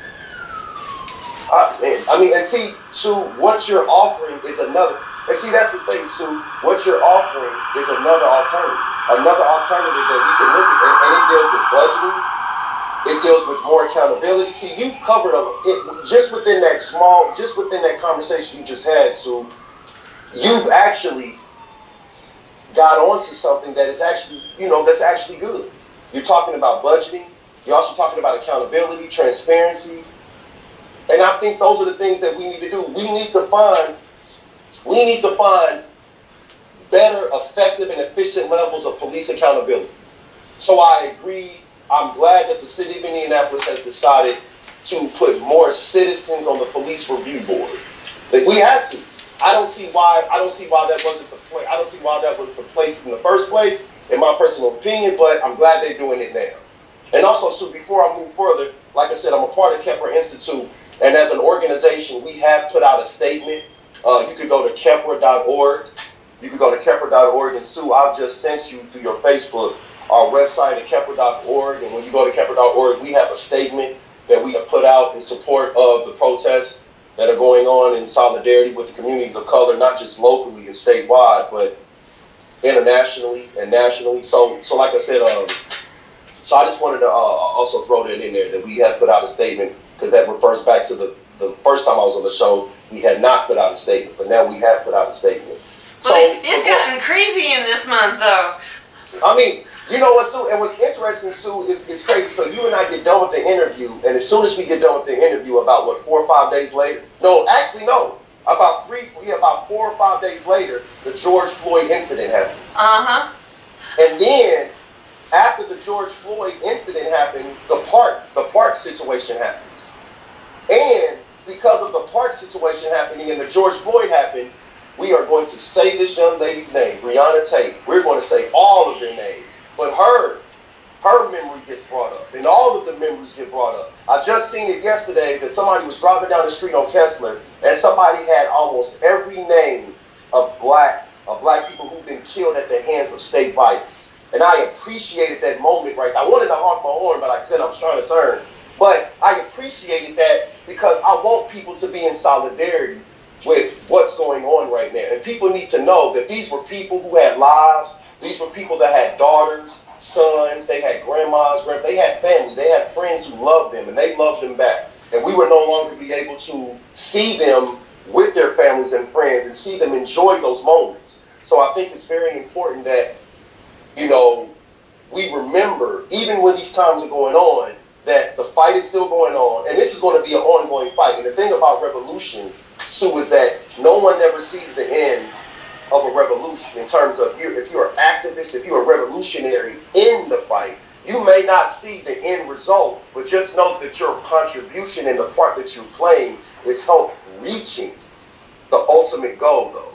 And see, Sue, what you're offering is another. And see, that's the thing, Sue. What you're offering is another alternative. Another alternative that we can look at, and it deals with budgeting. It deals with more accountability. See, you've covered it just within that conversation you just had, Sue. You've actually got onto something that is actually, that's actually good. You're talking about budgeting. You're also talking about accountability, transparency. And I think those are the things that we need to do. We need to find better, effective, and efficient levels of police accountability. So I agree. I'm glad that the city of Indianapolis has decided to put more citizens on the police review board. Like, we have to. I don't see why that wasn't the place. I don't see why that was the place in the first place, in my personal opinion, but I'm glad they're doing it now. And also, so before I move further, like I said, I'm a part of Kepler Institute, and as an organization, we have put out a statement. You could go to Kepler.org. You could go to Kepler.org, and Sue, I've just sent you through your Facebook our website at Kepler.org, and when you go to Kepler.org, we have a statement that we have put out in support of the protests that are going on in solidarity with the communities of color, not just locally and statewide, but internationally and nationally. So like I said, so I just wanted to also throw that in there, that we have put out a statement, because that refers back to the first time I was on the show, we had not put out a statement, but now we have put out a statement. Well, it's gotten crazy in this month, though. I mean, you know what, Sue? And what's interesting, Sue, is crazy. So you and I get done with the interview, and as soon as we get done with the interview, about 4 or 5 days later, about 4 or 5 days later, the George Floyd incident happens. And then, after the George Floyd incident happens, the park situation happens. And because of the park situation happening and the George Floyd happened, we are going to say this young lady's name, Breonna Tate. We're going to say all of their names. But her her memory gets brought up, and all of the memories get brought up. I just seen it yesterday that somebody was driving down the street on Kessler, and somebody had almost every name of black people who've been killed at the hands of state violence. And I appreciated that moment right. I wanted to honk my horn, but like I said, I was trying to turn. But I appreciated that because I want people to be in solidarity with what's going on right now. And people need to know that these were people who had lives. These were people that had daughters, sons, they had grandmas, they had family, they had friends who loved them, and they loved them back. And we would no longer be able to see them with their families and friends and see them enjoy those moments. So I think it's very important that, you know, we remember, even when these times are going on, that the fight is still going on, and this is going to be an ongoing fight. And the thing about revolution, Sue, is that no one ever sees the end of a revolution in terms of if you're an activist, if you're a revolutionary in the fight, you may not see the end result, but just know that your contribution and the part that you're playing is help reaching the ultimate goal, though.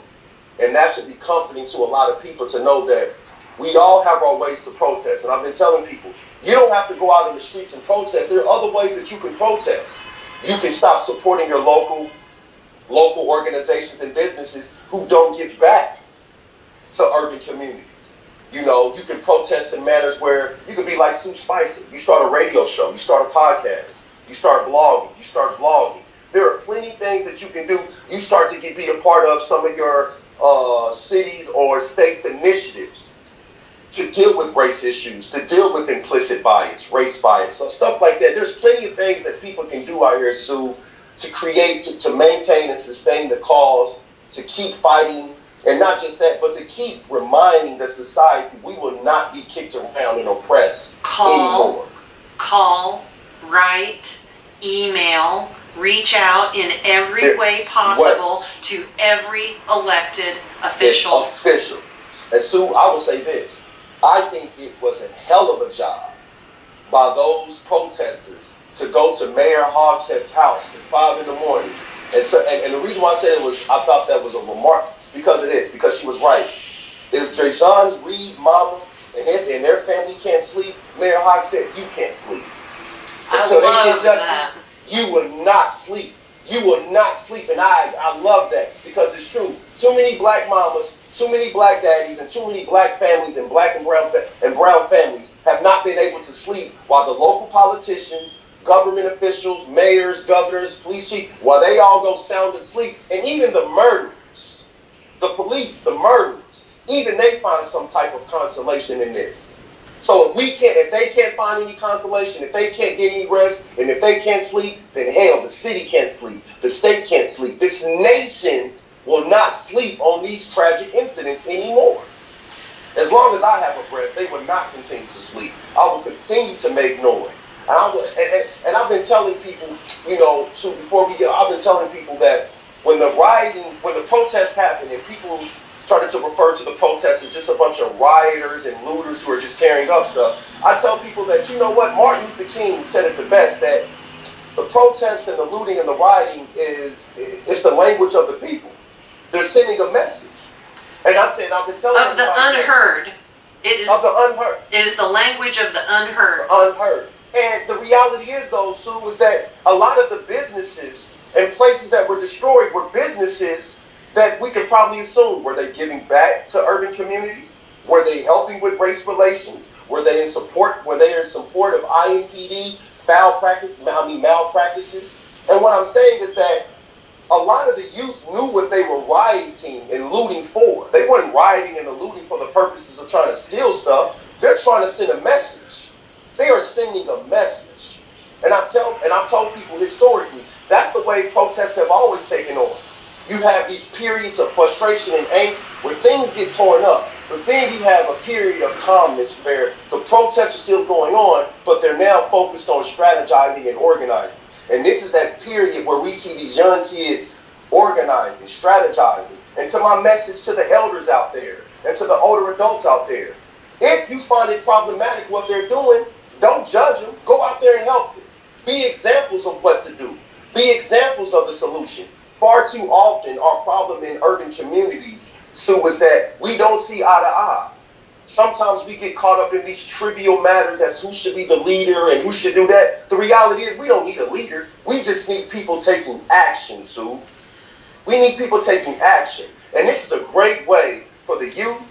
And that should be comforting to a lot of people to know that we all have our ways to protest. And I've been telling people, you don't have to go out in the streets and protest. There are other ways that you can protest. You can stop supporting your local organizations and businesses who don't give back to urban communities. You know, you can protest in manners where you could be like Sue Spicer. You start a radio show, you start a podcast, you start blogging, you start vlogging. There are plenty of things that you can do. You start to be a part of some of your cities or states' initiatives to deal with race issues, to deal with implicit bias, race bias, so stuff like that. There's plenty of things that people can do out here, Sue, to create, to maintain and sustain the cause, to keep fighting, and not just that, but to keep reminding the society we will not be kicked around and oppressed anymore. Call, write, email, reach out in every way possible to every elected official. And Sue, I will say this. I think it was a hell of a job by those protesters to go to Mayor Hogshead's house at 5 in the morning. And the reason why I said it was, I thought that was a remark, because she was right. If Jason's Reed mama and their family can't sleep, Mayor Hogshead, you can't sleep. So they get justice, you will not sleep. You will not sleep, and I love that because it's true. Too many black mamas, too many black daddies, and too many black families and black and brown families have not been able to sleep while the local politicians, government officials, mayors, governors, police chiefs, while they all go sound asleep, and even the murderers, the police, the murderers, even they find some type of consolation in this. So if they can't find any consolation, if they can't get any rest, and if they can't sleep, then hell, the city can't sleep, the state can't sleep. This nation will not sleep on these tragic incidents anymore. As long as I have a breath, they will not continue to sleep. I will continue to make noise. And I've been telling people, you know, so I've been telling people that when the protests happened and people started to refer to the protests as just a bunch of rioters and looters who are just tearing up stuff, I tell people that, you know what, Martin Luther King said it the best, that the protest and the looting and the rioting it's the language of the people. They're sending a message. And I said, I've been telling of the unheard. Of the unheard. It is the language of the unheard. The unheard. And the reality is, though, Sue, is that a lot of the businesses and places that were destroyed were businesses that we can probably assume, were they giving back to urban communities? Were they helping with race relations? Were they in support of IMPD malpractices? And what I'm saying is that a lot of the youth knew what they were rioting and looting for. They weren't rioting and looting for the purposes of trying to steal stuff. They're trying to send a message. They are sending a message. And I've told people historically, that's the way protests have always taken on. You have these periods of frustration and angst where things get torn up. But then you have a period of calmness where the protests are still going on, but they're now focused on strategizing and organizing. And this is that period where we see these young kids organizing, strategizing. And so my message to the elders out there and to the older adults out there, if you find it problematic what they're doing, don't judge them. Go out there and help them. Be examples of what to do. Be examples of the solution. Far too often, our problem in urban communities, Sue, is that we don't see eye to eye. Sometimes we get caught up in these trivial matters as who should be the leader and who should do that. The reality is we don't need a leader. We just need people taking action, Sue. We need people taking action. And this is a great way for the youth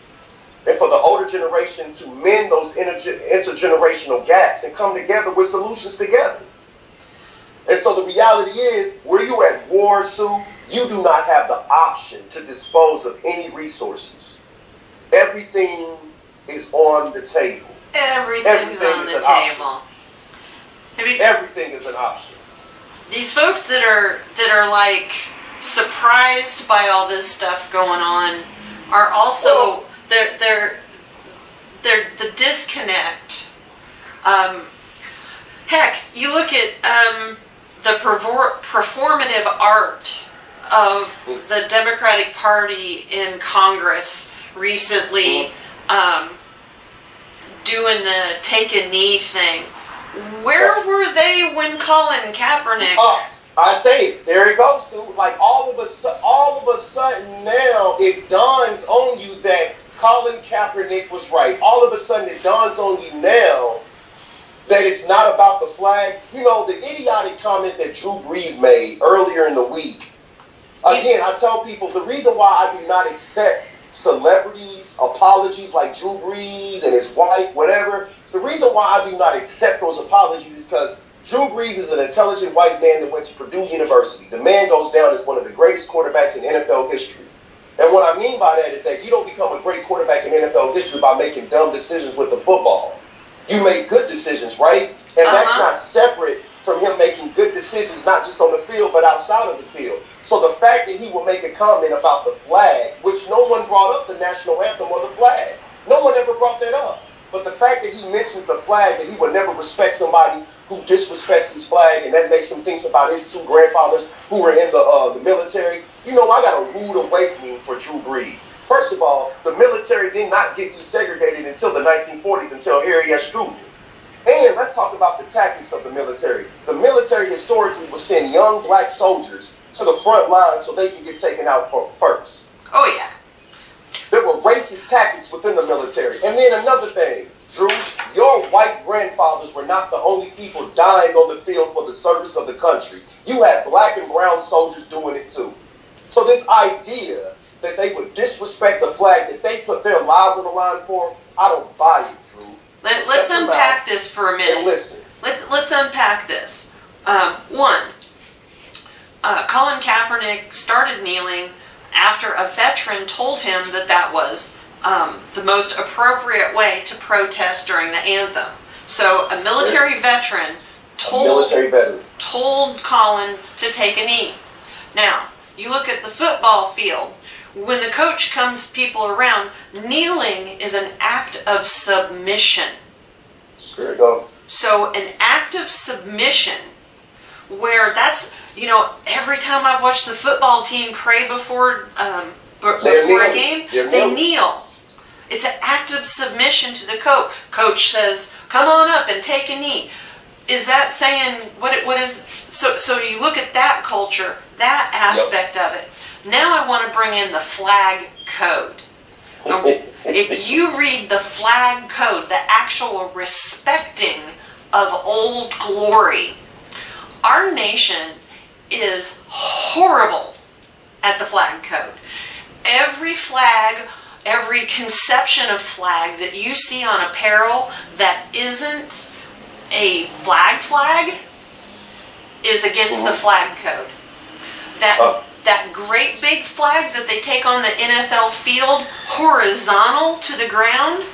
and for the older generation to mend those intergenerational gaps and come together with solutions together. And so the reality is, where you at war, Sue, you do not have the option to dispose of any resources. Everything is on the table. Everything's on the table. Everything is an option. These folks that are like surprised by all this stuff going on are also they're the disconnect. Heck, you look at the performative art of the Democratic Party in Congress recently, doing the take a knee thing. Where were they when Colin Kaepernick? I say, there it goes, Sue. Like all of a sudden now, it dawns on you that Colin Kaepernick was right. All of a sudden, it dawns on you now that it's not about the flag. You know, the idiotic comment that Drew Brees made earlier in the week. Again, I tell people the reason why I do not accept celebrities' apologies like Drew Brees and his wife, whatever. The reason why I do not accept those apologies is because Drew Brees is an intelligent white man that went to Purdue University. The man goes down as one of the greatest quarterbacks in NFL history. And what I mean by that is that you don't become a great quarterback in NFL history by making dumb decisions with the football. You make good decisions, right? And that's not separate from him making good decisions, not just on the field, but outside of the field. So the fact that he will make a comment about the flag, which no one brought up the national anthem or the flag. No one ever brought that up. But the fact that he mentions the flag, that he would never respect somebody who disrespects his flag, and that makes him think about his two grandfathers who were in the military. You know, I got a rude awakening for Drew Brees. First of all, the military did not get desegregated until the 1940s, until Harry S. Truman. And let's talk about the tactics of the military. The military historically would send young black soldiers to the front line so they can get taken out first. Oh, yeah. There were racist tactics within the military. And then another thing, Drew, your white grandfathers were not the only people dying on the field for the service of the country. You had black and brown soldiers doing it too. So this idea that they would disrespect the flag that they put their lives on the line for, I don't buy it, Drew. Let's unpack this for a minute. And listen. Let's unpack this. One, Colin Kaepernick started kneeling after a veteran told him that that was the most appropriate way to protest during the anthem. So a military veteran told Colin to take a knee. Now, you look at the football field. When the coach comes people around, kneeling is an act of submission. There you go. So an act of submission, where that's, you know, every time I've watched the football team pray before a game, they kneel. It's an act of submission to the coach. Coach says, "Come on up and take a knee." Is that saying what is? So you look at that culture, that aspect of it. Now I want to bring in the flag code. If you read the flag code, the actual respecting of Old Glory, our nation is horrible at the flag code. Every flag, every conception of flag that you see on apparel that isn't a flag is against the flag code. That great big flag that they take on the NFL field, horizontal to the ground.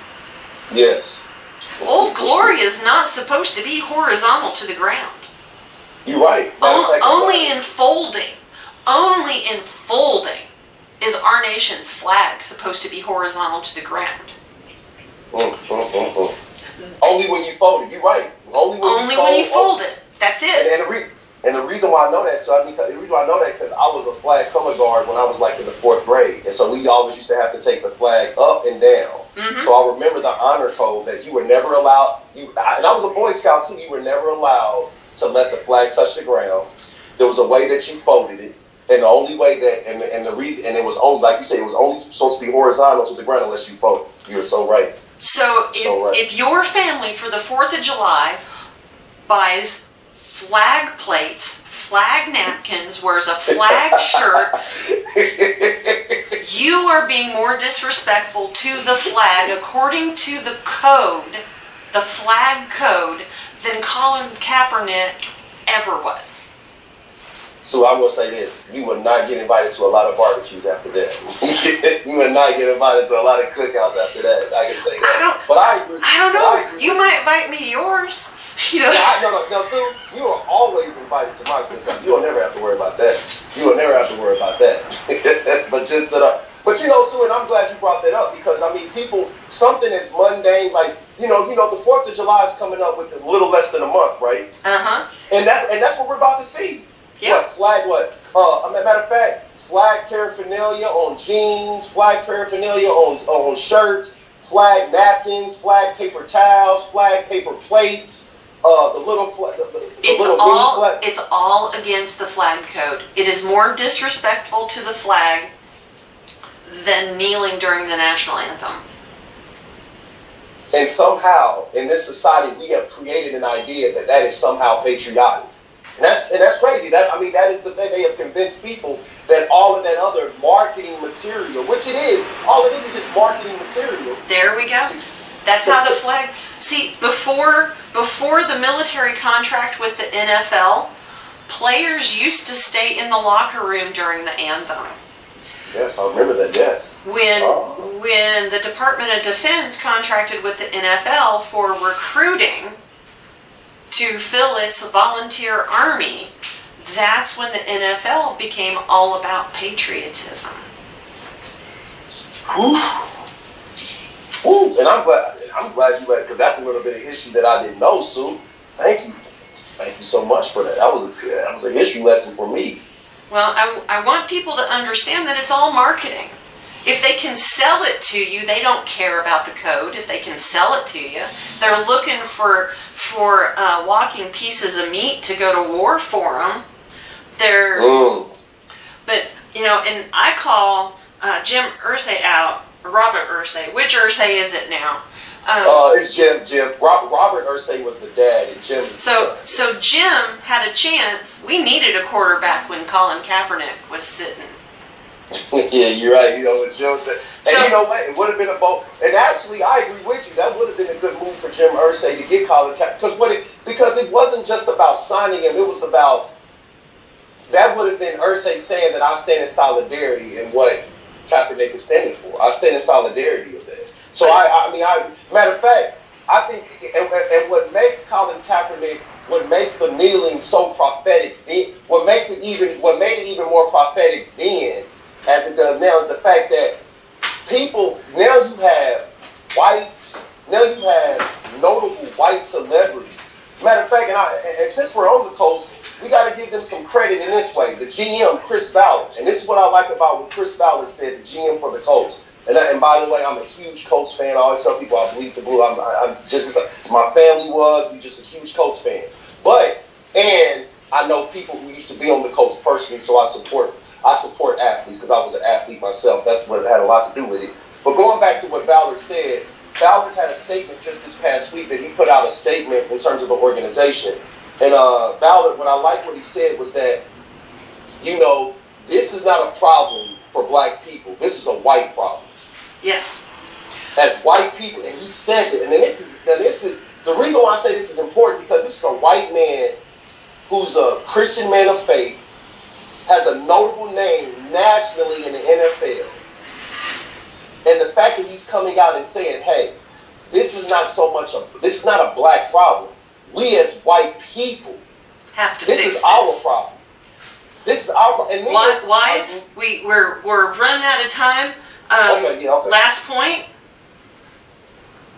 Yes. Old Glory is not supposed to be horizontal to the ground. You're right. Only in folding is our nation's flag supposed to be horizontal to the ground. Only when you fold it. You're right. Only when you fold it. That's it. And the reason why I know that, because I was a flag color guard when I was like in the 4th grade, and so we always used to have to take the flag up and down. So I remember the honor code that you were never allowed. And I was a Boy Scout too. You were never allowed to let the flag touch the ground. There was a way that you folded it, and the only way that, and the reason, and it was only, like you said, it was only supposed to be horizontal to the ground unless you folded. You were so right. So if your family for the 4th of July buys flag plates, flag napkins, wears a flag shirt, you are being more disrespectful to the flag according to the code, the flag code, than Colin Kaepernick ever was. So I'm going to say this. You will not get invited to a lot of barbecues after that. You will not get invited to a lot of cookouts after that. I can say that. But I agree. I don't know. You might invite me to yours. You know? No, Sue, you are always invited to my cookout. You will never have to worry about that. You will never have to worry about that. But you know, Sue, and I'm glad you brought that up because, I mean, people, something as mundane, like, you know, the 4th of July is coming up with a little less than a month, right? Uh-huh. And that's what we're about to see. Yeah. Matter of fact, flag paraphernalia on jeans, flag paraphernalia on shirts, flag napkins, flag paper towels, flag paper plates, the little flag. It's all against the flag code. It is more disrespectful to the flag than kneeling during the national anthem. And somehow, in this society, we have created an idea that is somehow patriotic. And that's crazy. That is the thing. They have convinced people that all of that other marketing material, which it is, all it is just marketing material. There we go. That's how the flag. See, before the military contract with the NFL, players used to stay in the locker room during the anthem. Yes, I remember that. Yes. When the Department of Defense contracted with the NFL for recruiting to fill its volunteer army, that's when the NFL became all about patriotism. Ooh, and I'm glad you because that's a little bit of issue that I didn't know, Sue. Thank you so much for that. That was a history lesson for me. Well, I want people to understand that it's all marketing. If they can sell it to you, they don't care about the code. If they can sell it to you, they're looking for walking pieces of meat to go to war for them. But, you know, and I call Jim Irsay out, Robert Irsay. Which Irsay is it now? It's Jim. Robert Irsay was the dad, and Jim. So Jim had a chance. We needed a quarterback when Colin Kaepernick was sitting. Yeah, you're right. You know, what Jim said. And you know what? It would have been a vote. And actually, I agree with you. That would have been a good move for Jim Irsay to get Colin Kaepernick. Because it wasn't just about signing him. It was about, that would have been Irsay saying that I stand in solidarity in what Kaepernick is standing for. I stand in solidarity with that. So matter of fact, I think, and what makes Colin Kaepernick, what makes the kneeling so prophetic, what made it even more prophetic then, as it does now, is the fact that people, now you have notable white celebrities. Matter of fact, and since we're on the coast, we got to give them some credit in this way. The GM, Chris Ballard, and this is what I like about what Chris Ballard said, the GM for the Colts. And by the way, I'm a huge Colts fan. I always tell people I bleed the blue. I'm just my family was. We just a huge Colts fan. And I know people who used to be on the Colts personally, so I support athletes because I was an athlete myself. That's what had a lot to do with it. But going back to what Ballard said, Ballard had a statement just this past week that he put out a statement in terms of the organization. And Ballard, what I like what he said was that, you know, this is not a problem for black people. This is a white problem. Yes. As white people, and he said it. And this is the reason why I say this is important, because this is a white man who's a Christian man of faith, has a notable name nationally in the NFL. And the fact that he's coming out and saying, hey, this is not a black problem. We as white people have to fix this. This is our problem. This is our problem. Wyse, we're running out of time. Okay. Last point.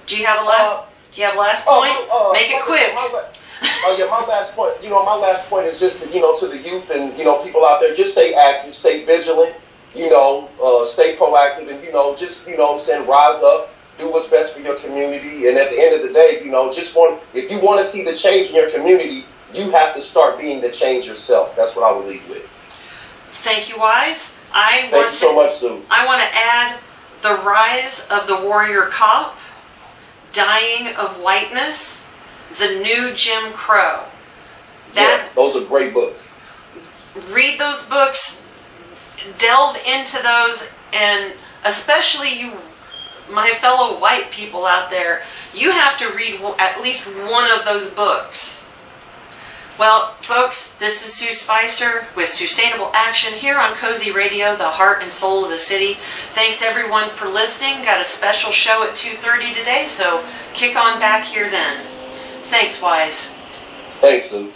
Do you have a last point? Make it quick. My last point. You know, my last point is just, you know, to the youth and, you know, people out there, just stay active, stay vigilant, you know, stay proactive, and, you know, just, you know what I'm saying, rise up, do what's best for your community. And at the end of the day, you know, if you want to see the change in your community, you have to start being the change yourself. That's what I would leave with. Thank you, Wyse. Thank you so much, Sue. I want to add the rise of the warrior cop Dying of Whiteness, The New Jim Crow. Yes, those are great books. Read those books, delve into those, and especially you, my fellow white people out there, you have to read at least one of those books. Well, folks, this is Sue Spicer with SueStainable Action here on Cozy Radio, the heart and soul of the city. Thanks everyone for listening. Got a special show at 2:30 today, so kick on back here then. Thanks, Wyse. Thanks, Sue.